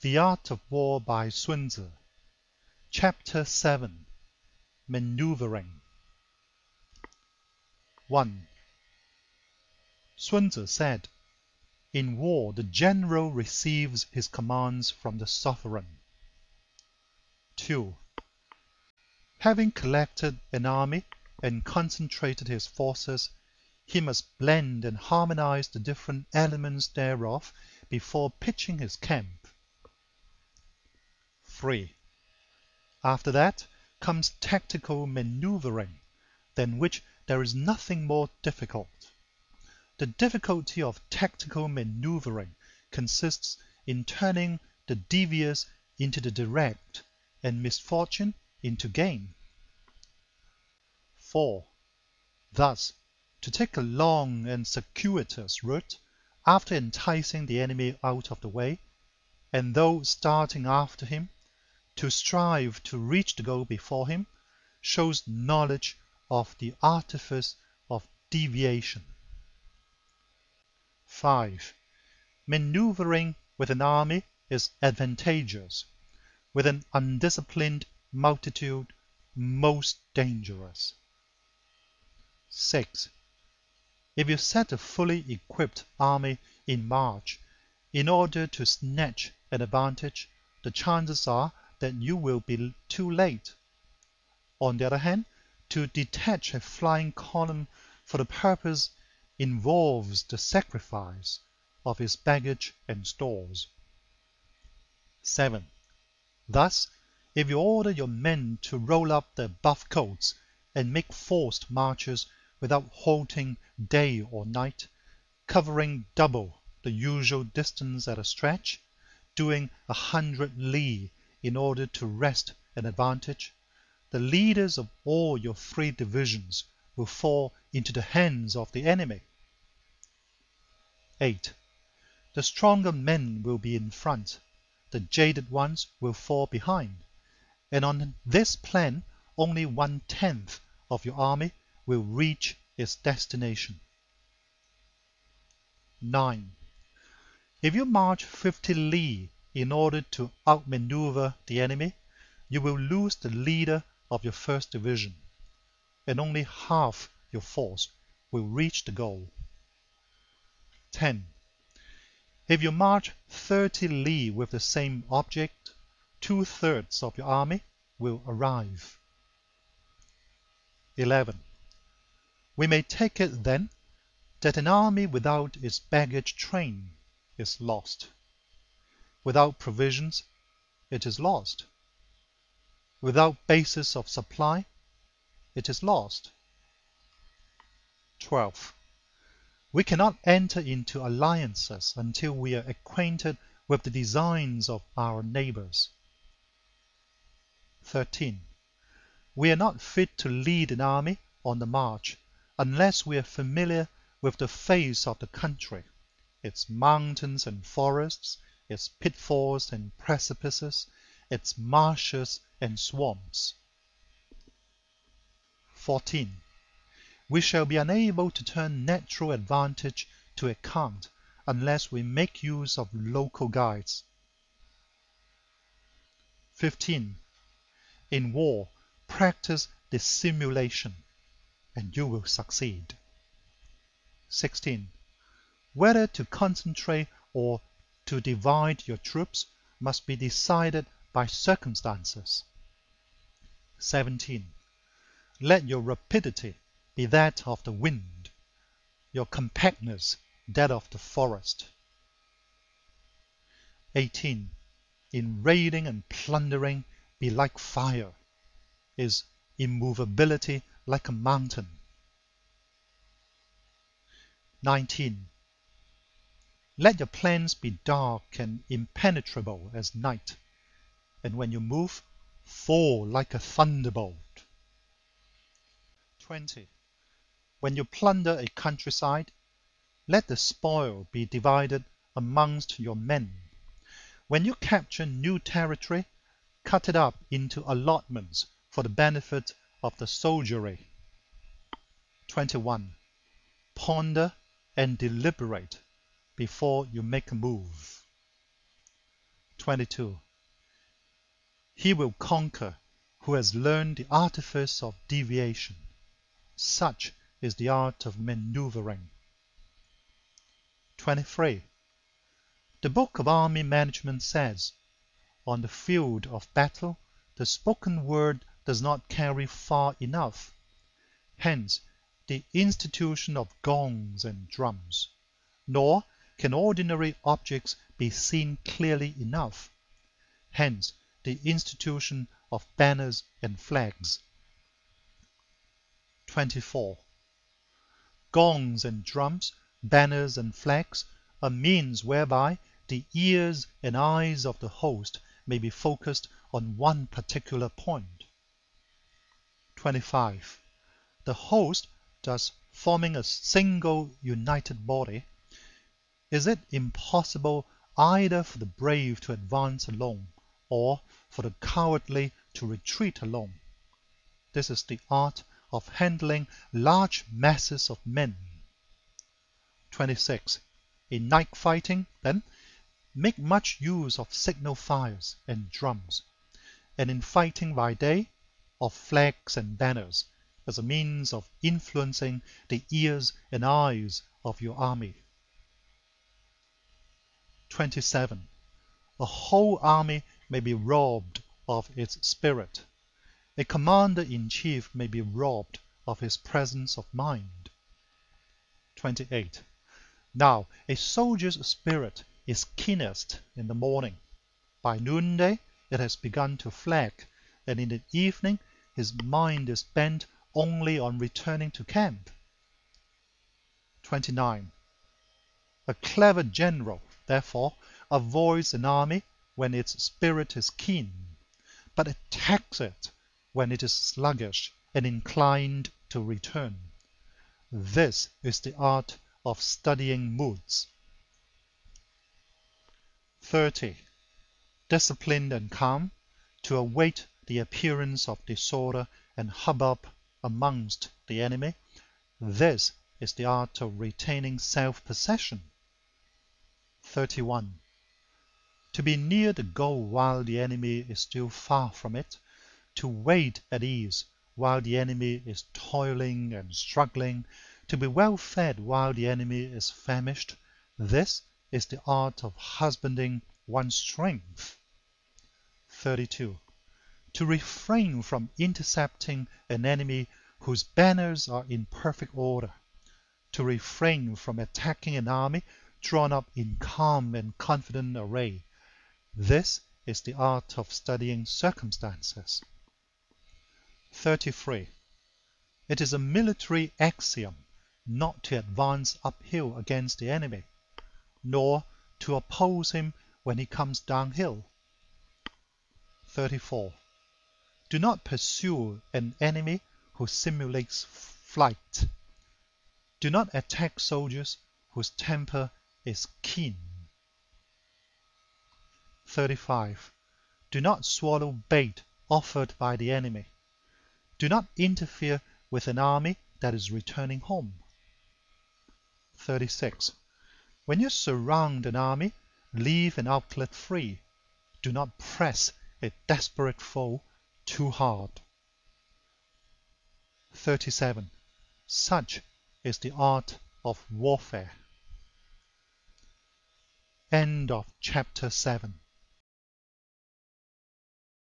The Art of War by Sun Tzu. Chapter 7. Maneuvering. 1. Sun Tzu said, "In war the general receives his commands from the sovereign." 2. Having collected an army and concentrated his forces, he must blend and harmonize the different elements thereof before pitching his camp. 3. After that comes tactical maneuvering, than which there is nothing more difficult. The difficulty of tactical maneuvering consists in turning the devious into the direct, and misfortune into gain. 4. Thus, to take a long and circuitous route, after enticing the enemy out of the way, and though starting after him, to strive to reach the goal before him, shows knowledge of the artifice of deviation. 5. Maneuvering with an army is advantageous; with an undisciplined multitude, most dangerous. 6. If you set a fully equipped army in march in order to snatch an advantage, the chances are that you will be too late. On the other hand, to detach a flying column for the purpose involves the sacrifice of its baggage and stores. 7. Thus, if you order your men to roll up their buff coats and make forced marches without halting day or night, covering double the usual distance at a stretch, doing 100 li in order to wrest an advantage, the leaders of all your 3 divisions will fall into the hands of the enemy. 8. The stronger men will be in front, the jaded ones will fall behind, and on this plan only 1/10 of your army will reach its destination. 9. If you march 50 li in order to outmaneuver the enemy, you will lose the leader of your first division, and only half your force will reach the goal. 10. If you march 30 li with the same object, 2/3 of your army will arrive. 11. We may take it, then, that an army without its baggage train is lost. Without provisions, it is lost. Without basis of supply, it is lost. 12. We cannot enter into alliances until we are acquainted with the designs of our neighbors. 13. We are not fit to lead an army on the march unless we are familiar with the face of the country, its mountains and forests, its pitfalls and precipices, its marshes and swamps. 14. We shall be unable to turn natural advantage to account unless we make use of local guides. 15. In war, practice dissimulation, and you will succeed. 16. Whether to concentrate or to divide your troops must be decided by circumstances. 17. Let your rapidity be that of the wind, your compactness that of the forest. 18. In raiding and plundering be like fire, is immovability like a mountain. 19. Let your plans be dark and impenetrable as night, and when you move, fall like a thunderbolt. 20. When you plunder a countryside, let the spoil be divided amongst your men. When you capture new territory, cut it up into allotments for the benefit of the soldiery. 21. Ponder and deliberate before you make a move. 22. He will conquer who has learned the artifice of deviation. Such is the art of maneuvering. 23. The Book of Army Management says, on the field of battle, the spoken word does not carry far enough. Hence, the institution of gongs and drums. Nor can ordinary objects be seen clearly enough. Hence, the institution of banners and flags. 24. Gongs and drums, banners and flags are means whereby the ears and eyes of the host may be focused on one particular point. 25. The host, thus forming a single united body, is it impossible either for the brave to advance alone, or for the cowardly to retreat alone? This is the art of handling large masses of men. 26. In night fighting, then, make much use of signal fires and drums, and in fighting by day, of flags and banners, as a means of influencing the ears and eyes of your army. 27. A whole army may be robbed of its spirit. A commander-in-chief may be robbed of his presence of mind. 28. Now, a soldier's spirit is keenest in the morning. By noonday it has begun to flag, and in the evening his mind is bent only on returning to camp. 29. A clever general, therefore, avoids an army when its spirit is keen, but attacks it when it is sluggish and inclined to return. This is the art of studying moods. 30. Disciplined and calm, to await the appearance of disorder and hubbub amongst the enemy. This is the art of retaining self-possession. 31. To be near the goal while the enemy is still far from it, to wait at ease while the enemy is toiling and struggling, to be well fed while the enemy is famished, this is the art of husbanding one's strength. 32. To refrain from intercepting an enemy whose banners are in perfect order, to refrain from attacking an army drawn up in calm and confident array, this is the art of studying circumstances. 33. It is a military axiom not to advance uphill against the enemy, nor to oppose him when he comes downhill. 34. Do not pursue an enemy who simulates flight. Do not attack soldiers whose temper is keen. 35. Do not swallow bait offered by the enemy. Do not interfere with an army that is returning home. 36. When you surround an army, leave an outlet free. Do not press a desperate foe too hard. 37. Such is the art of warfare. End of chapter 7.